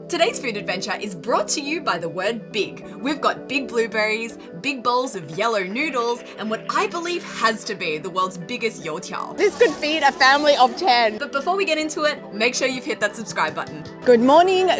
Today's food adventure is brought to you by the word big. We've got big blueberries, big bowls of yellow noodles, and what I believe has to be the world's biggest youtiao. This could feed a family of 10. But before we get into it, make sure you've hit that subscribe button. Good morning,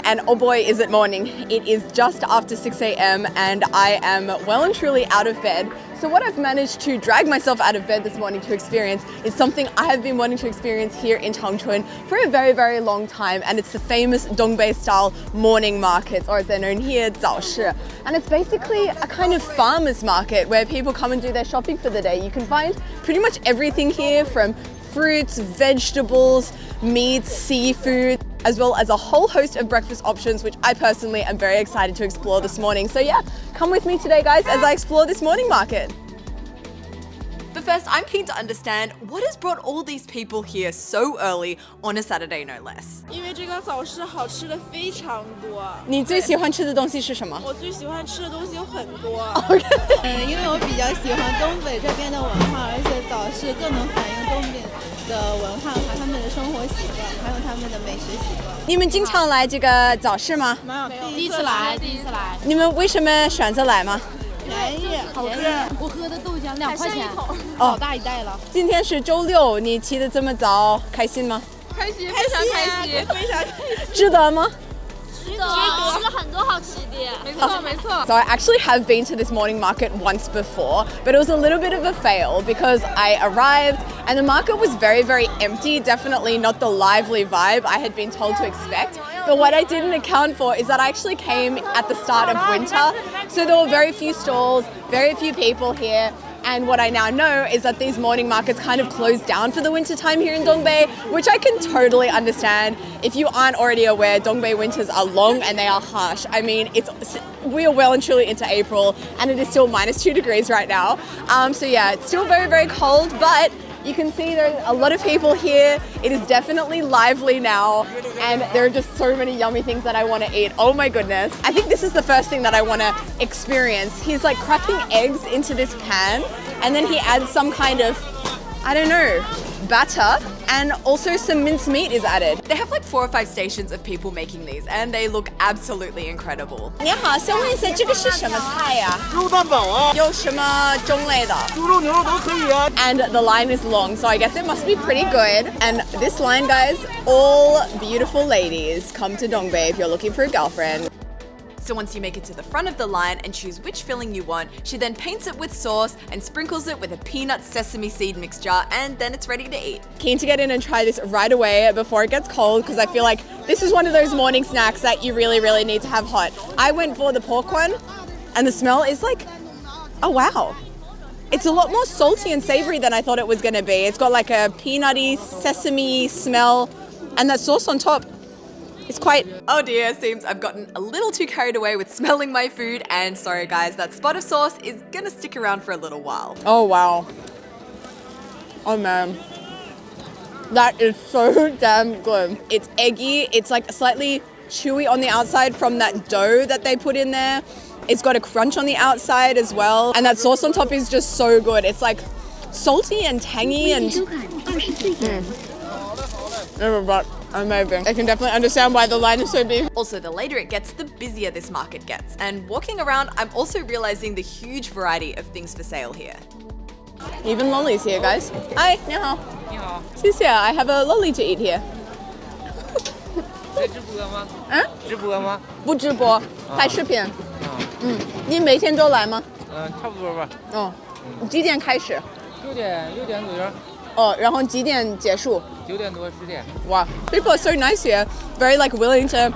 and oh boy is it morning. It is just after 6 a.m. and I am well and truly out of bed. So what I've managed to drag myself out of bed this morning to experience is something I have been wanting to experience here in Changchun for a very, very long time, and it's the famous Dongbei-style morning markets, or as they're known here, 早市. And it's basically a kind of farmer's market where people come and do their shopping for the day. You can find pretty much everything here, from fruits, vegetables, meats, seafood, as well as a whole host of breakfast options, which I personally am very excited to explore this morning. So yeah, come with me today, guys, as I explore this morning market. But first, I'm keen to understand what has brought all these people here so early on a Saturday, no less. 因为这个早市好吃的非常多。你最喜欢吃的东西是什么？我最喜欢吃的东西有很多。因为我比较喜欢东北这边的文化，而且早市更能反映东北的文化和他们的生活习惯，还有他们的美食习惯。你们经常来这个早市吗？没有，第一次来。你们为什么选择来吗？便宜，好吃。我喝的豆浆2块钱，好大一袋了。今天是周六，你起得这么早，开心吗？开心，非常开心，非常开心。值得吗？吃了很多好吃的，没错。 So I actually have been to this morning market once before, but it was a little bit of a fail because I arrived and the market was very, very empty, definitely not the lively vibe I had been told to expect. But what I didn't account for is that I actually came at the start of winter, so there were very few stalls, very few people here. And what I now know is that these morning markets kind of close down for the winter time here in Dongbei, which I can totally understand. If you aren't already aware, Dongbei winters are long and they are harsh. I mean, we are well and truly into April and it is still -2 degrees right now. So yeah, it's still very, very cold, but you can see there's a lot of people here. It is definitely lively now, and there are just so many yummy things that I want to eat. Oh my goodness. I think this is the first thing that I want to experience. He's like cracking eggs into this pan, and then he adds some kind of, I don't know, batter, and also some minced meat is added. They have like 4 or 5 stations of people making these, and they look absolutely incredible. 你好，想问一下，这个是什么菜呀？猪肉蛋堡啊，有什么种类的？猪肉、牛肉都可以啊。 And the line is long, so I guess it must be pretty good. And this line, guys, all beautiful ladies come to Dongbei if you're looking for a girlfriend. So once you make it to the front of the line and choose which filling you want, she then paints it with sauce and sprinkles it with a peanut sesame seed mixture, and then it's ready to eat. Keen to get in and try this right away before it gets cold, because I feel like this is one of those morning snacks that you really, really need to have hot. I went for the pork one, and the smell is like, oh wow. It's a lot more salty and savory than I thought it was going to be. It's got like a peanutty, sesame smell, and that sauce on top. It's quite... Oh dear, seems I've gotten a little too carried away with smelling my food, and sorry guys, that spot of sauce is gonna stick around for a little while. Oh wow. Oh man. That is so damn good. It's eggy, it's like slightly chewy on the outside from that dough that they put in there. It's got a crunch on the outside as well, and that sauce on top is just so good. It's like salty and tangy and... But amazing. I can definitely understand why the line is so big. Also, the later it gets, the busier this market gets. And walking around, I'm also realizing the huge variety of things for sale here. Even lollies here, guys. Hi, 你好. 你好， 谢谢, I have a lolly to eat here. 在直播吗？直播吗？不直播，拍视频。你每天都来吗？差不多吧。哦，几点开始？ 6点左右。哦，然后几点结束9点多10点。 Wow, people are so nice here. Very like willing to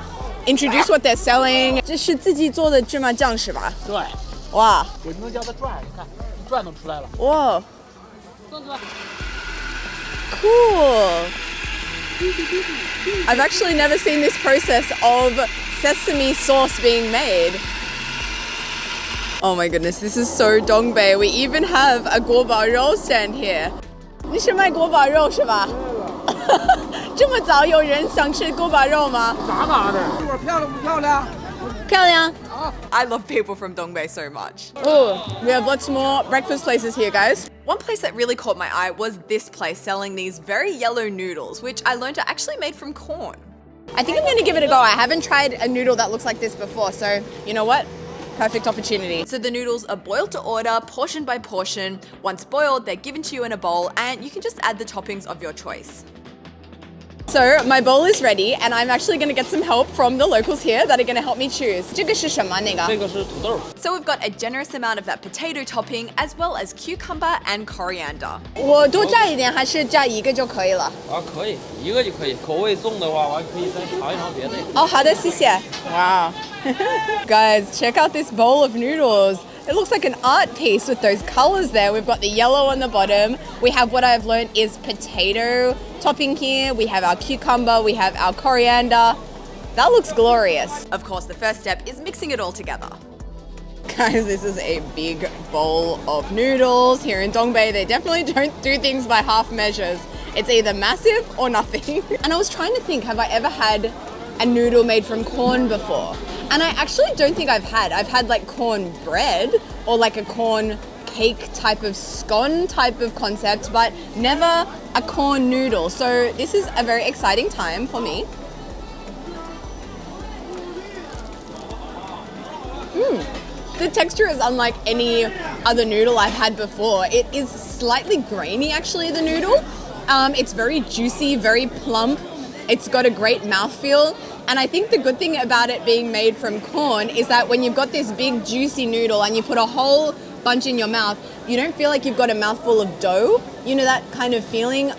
introduce what they're selling. 这是自己做的芝麻酱是吧？对，哇，我能叫它转，你看，转都出来了。哇，坐。 cool. I've actually never seen this process of sesame sauce being made. Oh my goodness, this is so Dongbei. We even have a 锅包肉 stand here. 你是卖锅包肉是吧？这么早有人想吃锅包肉吗？嘎的，这会漂亮不漂亮？漂亮。 I love people from Dongbei so much. Oh, we have lots more breakfast places here, guys. One place that really caught my eye was this place selling these very yellow noodles, which I learned are actually made from corn. I think I'm going to give it a go. I haven't tried a noodle that looks like this before, so you know what? Perfect opportunity. So the noodles are boiled to order, portion by portion. Once boiled, they're given to you in a bowl and you can just add the toppings of your choice. So my bowl is ready and I'm actually going to get some help from the locals here that are going to help me choose. 这个是什么那个？这个是土豆。 So we've got a generous amount of that potato topping as well as cucumber and coriander. 我多加一点还是加一个就可以了？啊，可以，一个就可以。口味重的话，我还可以再尝一尝别的。哦，好的，谢谢。Wow. Guys, check out this bowl of noodles. It looks like an art piece with those colors there. We've got the yellow on the bottom. We have what I've learned is potato topping here. We have our cucumber. We have our coriander. That looks glorious. Of course, the first step is mixing it all together. Guys, this is a big bowl of noodles. Here in Dongbei, they definitely don't do things by half measures. It's either massive or nothing. And I was trying to think, have I ever had a noodle made from corn before? And I actually don't think I've had. I've had like corn bread or like a corn cake type of scone type of concept, but never a corn noodle. So this is a very exciting time for me. The texture is unlike any other noodle I've had before. It is slightly grainy actually, the noodle. It's very juicy, very plump. It's got a great mouthfeel. And I think the good thing about it being made from corn is that when you've got this big juicy noodle and you put a whole bunch in your mouth, you don't feel like you've got a mouthful of dough. You know that kind of feeling?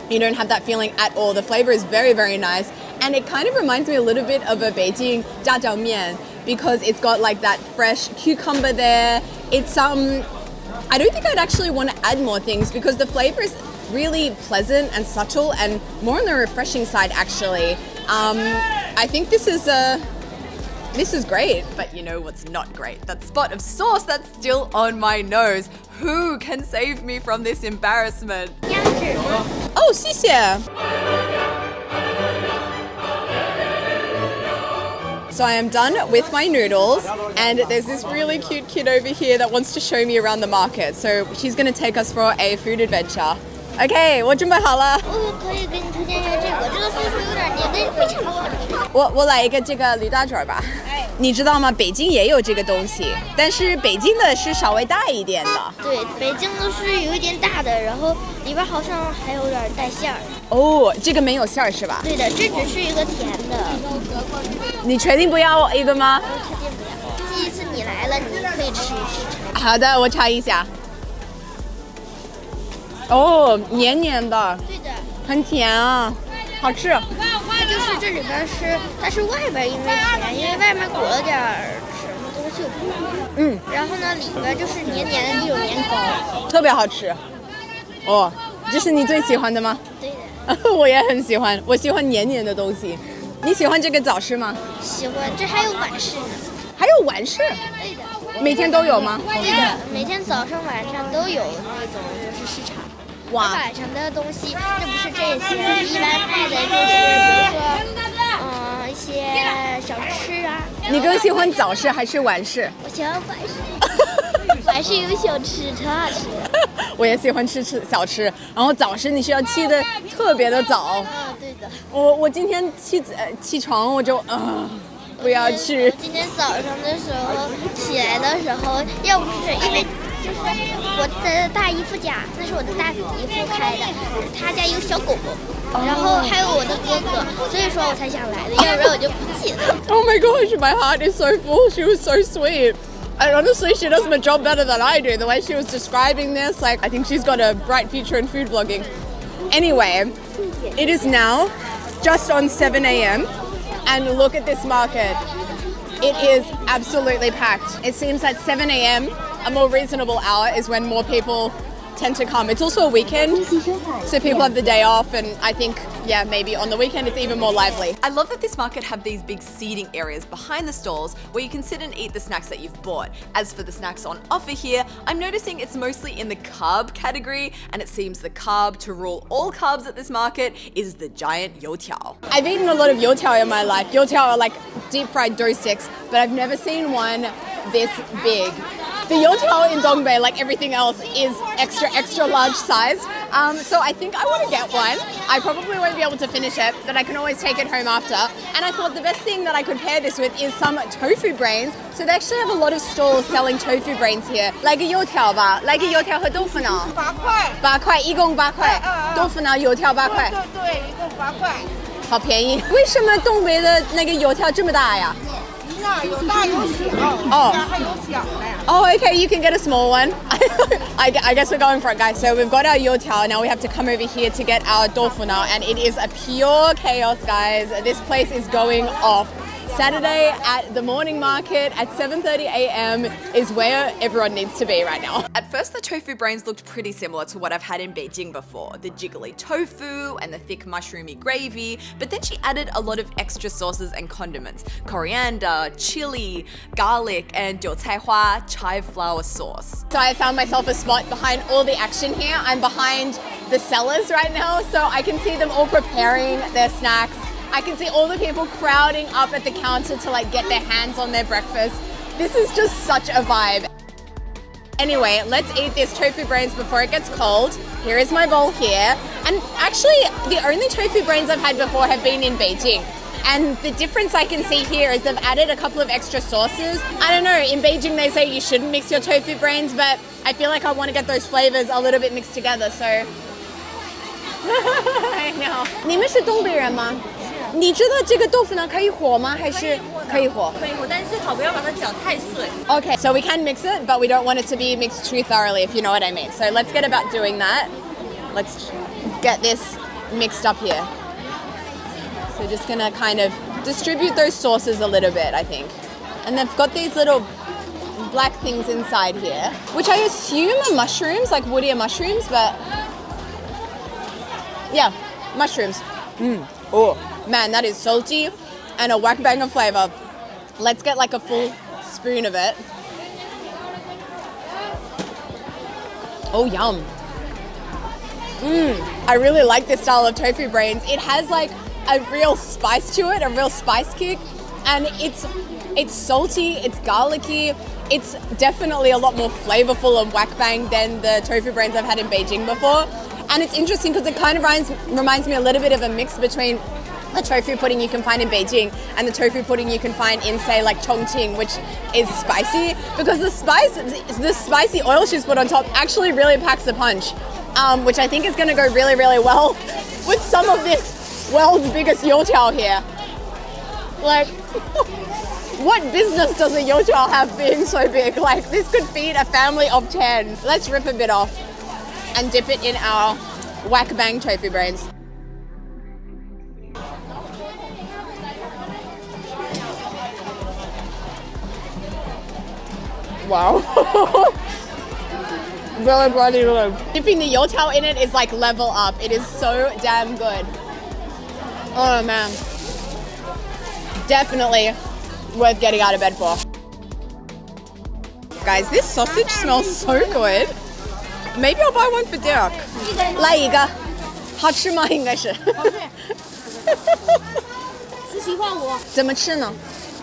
You don't have that feeling at all. The flavor is very, very nice. And it kind of reminds me a little bit of a Beijing jiajiao mian because it's got like that fresh cucumber there. It's I don't think I'd actually want to add more things because the flavor is really pleasant and subtle and more on the refreshing side actually. I think this is great. But you know what's not great? That spot of sauce that's still on my nose. Who can save me from this embarrassment? Oh, 谢谢. So I am done with my noodles and there's this really cute kid over here that wants to show me around the market. So she's going to take us for a food adventure. Okay, 我准备好了。我可以给你推荐一下这个酥酥有点黏，但是非常好吃。我来一个这个驴大嘴吧。你知道吗？北京也有这个东西，但是北京的是稍微大一点的。对，北京的是有一点大的，然后里边好像还有点带馅儿。哦，这个没有馅儿是吧？对的，这只是一个甜的。你确定不要一个吗？我确定不要。第一次你来了，你可以吃一试。好的，我尝一下。哦，黏黏的。对的。很甜啊，好吃。它就是这里边是，它是外边因为甜，因为外面裹了点什么东西。嗯。然后呢，里边就是黏黏的那种年糕，特别好吃。哦，这是你最喜欢的吗？对的。我也很喜欢，我喜欢黏黏的东西。你喜欢这个早市吗？喜欢，这还有晚市呢。还有晚市？对的。每天都有吗？对的，每天早上晚上都有那种就是市场。哇，晚上的东西这不是这些，一般卖的就是比如说，一些小吃啊。你更喜欢早市还是晚市？我喜欢晚市，晚市有小吃，超好吃。我也喜欢吃小吃，然后早市你需要起得特别的早。对的。我今天起床我就不要去。今天早上的时候起来的时候，要不是因为。就是我的大姨夫家，那是我的大姨夫开的，他家有小狗狗，然后还有我的哥哥，所以说我才想来的，要不然我就不起了。Oh my gosh, my heart is so full. She was so sweet. And honestly, she does my job better than I do. The way she was describing this, like, I think she's got a bright future in food blogging. Anyway, it is now just on 7 a.m. and look at this market. It is absolutely packed. It seems that 7 a.m. a more reasonable hour is when more people tend to come. It's also a weekend, so people have the day off, and I think, yeah, maybe on the weekend it's even more lively. I love that this market have these big seating areas behind the stalls where you can sit and eat the snacks that you've bought. As for the snacks on offer here, I'm noticing it's mostly in the carb category, and it seems the carb to rule all carbs at this market is the giant youtiao. I've eaten a lot of youtiao in my life. Youtiao are like deep fried dough sticks, but I've never seen one this big. The youtiao in Dongbei, like everything else, is extra large size. So I think I want to get one. I probably won't be able to finish it, but I can always take it home after. And I thought the best thing that I could pair this with is some tofu brains. So they actually have a lot of stalls selling tofu brains here. Like a youtiao吧, like a youtiao 和豆腐脑。8块。8块，一共8块。豆腐脑油条8块。对，一共8块。好便宜。为什么东北的那个油条这么大呀？有大有小，还有小的呀。Oh, okay, you can get a small one. I guess we're going for it, guys. So we've got our youtiao. Now we have to come over here to get our tofu now, and it is a pure chaos, guys. This place is going off. Saturday at the morning market at 7:30 a.m. is where everyone needs to be right now. At first, the tofu brains looked pretty similar to what I've had in Beijing before, the jiggly tofu and the thick mushroomy gravy, but then she added a lot of extra sauces and condiments, coriander, chili, garlic, and youtiao chive flour sauce. So I found myself a spot behind all the action here. I'm behind the sellers right now, so I can see them all preparing their snacks. I can see all the people crowding up at the counter to like get their hands on their breakfast. This is just such a vibe. Anyway, let's eat this tofu brains before it gets cold. Here is my bowl here. And actually, the only tofu brains I've had before have been in Beijing. And the difference I can see here is they've added a couple of extra sauces. I don't know, in Beijing they say you shouldn't mix your tofu brains, but I feel like I want to get those flavors a little bit mixed together, so. I know. 你们是东北人吗？你知道这个豆腐脑可以和吗？还是可以和？可以和，但是最好不要把它搅太碎。 Okay, so we can mix it, but we don't want it to be mixed too thoroughly, if you know what I mean. So let's get about doing that. Let's get this mixed up here. So just gonna kind of distribute those sauces a little bit, I think. And they've got these little black things inside here, which I assume are mushrooms, like woodier mushrooms, but yeah, mushrooms. Oh. Man, that is salty and a whack bang of flavor. Let's get like a full spoon of it. Oh, yum. I really like this style of tofu brains. It has like a real spice to it, a real spice kick. And it's salty, it's garlicky. It's definitely a lot more flavorful and whack bang than the tofu brains I've had in Beijing before. And it's interesting because it kind of reminds me a little bit of a mix between the tofu pudding you can find in Beijing and the tofu pudding you can find in, say, like Chongqing, which is spicy, because the spicy oil she's put on top actually really packs a punch, which I think is going to go really, really well with some of this world's biggest youtiao here. Like, what business does a youtiao have being so big? Like, this could feed a family of 10. Let's rip a bit off and dip it in our whack bang tofu brains. Wow. Really bloody good. Dipping the youtiao in it is like level up. It is so damn good. Oh man. Definitely worth getting out of bed for. Guys, this sausage smells so good. Maybe I'll buy one for Derek. 来一个，好吃吗？应该是。怎么吃呢？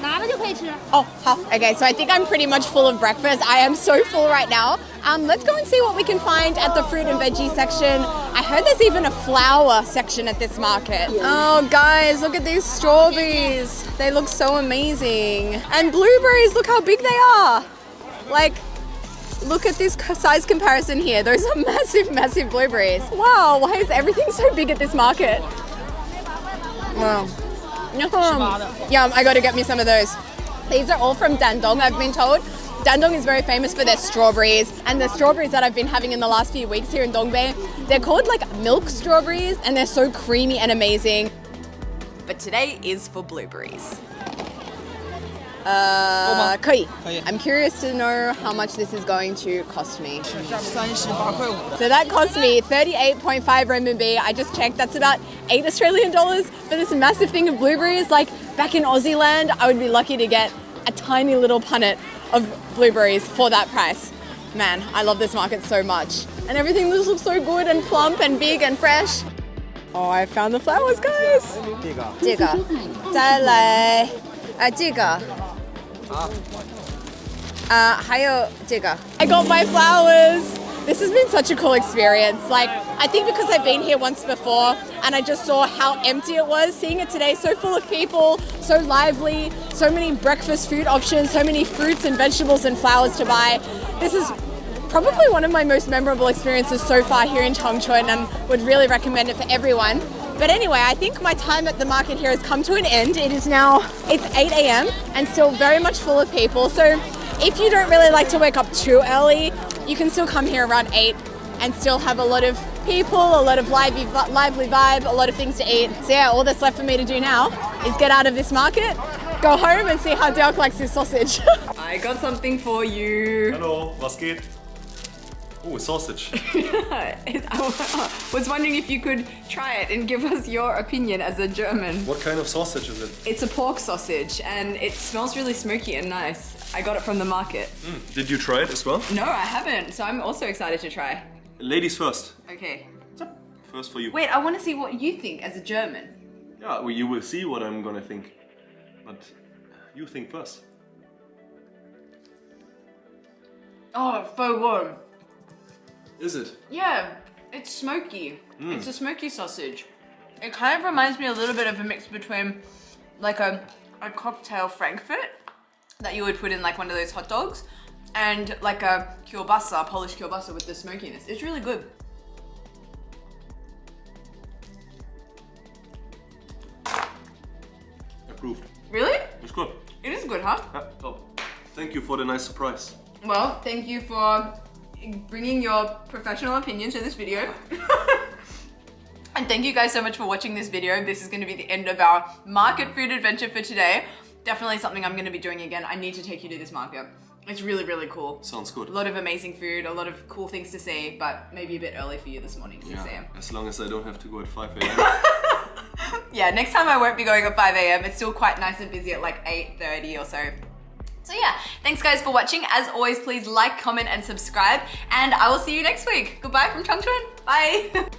拿了就可以吃。 Oh, okay, so I think I'm pretty much full of breakfast. I am so full right now. Let's go and see what we can find at the fruit and veggie section. I heard there's even a flower section at this market. Oh, guys, look at these strawberries. They look so amazing. And blueberries, look how big they are. Like, look at this size comparison here. Those are massive, massive blueberries. Wow, why is everything so big at this market? Wow. Yum, I gotta get me some of those. These are all from Dandong, I've been told. Dandong is very famous for their strawberries, and the strawberries that I've been having in the last few weeks here in Dongbei, they're called like milk strawberries, and they're so creamy and amazing. But today is for blueberries. 可以. I'm curious to know how much this is going to cost me. 38块5 So that cost me 38.5 renminbi. I just checked, that's about $8 Australian for this massive thing of blueberries. Like back in Aussie land, I would be lucky to get a tiny little punnet of blueberries for that price. Man, I love this market so much. And everything just looks so good and plump and big and fresh. Oh, I found the flowers, guys. 这个再来这个还有这个 I got my flowers. This has been such a cool experience. Like, I think because I've been here once before and I just saw how empty it was, seeing it today so full of people, so lively, so many breakfast food options, so many fruits and vegetables and flowers to buy. This is probably one of my most memorable experiences so far here in Chongchun, and would really recommend it for everyone. But anyway, I think my time at the market here has come to an end. It's 8 a.m. and still very much full of people. So if you don't really like to wake up too early, you can still come here around 8 and still have a lot of people, a lot of lively vibe, a lot of things to eat. So yeah, all that's left for me to do now is get out of this market, go home and see how Dirk likes his sausage. I got something for you. Hello, was geht? Oh, sausage. I was wondering if you could try it and give us your opinion as a German. What kind of sausage is it? It's a pork sausage and it smells really smoky and nice. I got it from the market. Did you try it as well? No, I haven't, so I'm also excited to try. Ladies first. Okay. First for you. Wait, I want to see what you think as a German. Yeah, well, you will see what I'm gonna think. But you think first. Oh, it's so good. Is it? Yeah, it's smoky. It's a smoky sausage. It kind of reminds me a little bit of a mix between like a cocktail Frankfurt that you would put in like one of those hot dogs and like a kielbasa, Polish kielbasa with the smokiness. It's really good. Approved. Really? It's good. It is good, huh? Oh, thank you for the nice surprise. Well, thank you for bringing your professional opinion to this video. And thank you guys so much for watching this video. This is going to be the end of our market food adventure for today. Definitely something I'm going to be doing again. I need to take you to this market. It's really, really cool. Sounds good. A lot of amazing food, a lot of cool things to see, but maybe a bit early for you this morning to see them. As long as I don't have to go at 5 a.m. Yeah, next time I won't be going at 5 a.m. It's still quite nice and busy at like 8:30 or so. So yeah, thanks guys for watching. As always, please like, comment, and subscribe. And I will see you next week. Goodbye from Chongchun. Bye.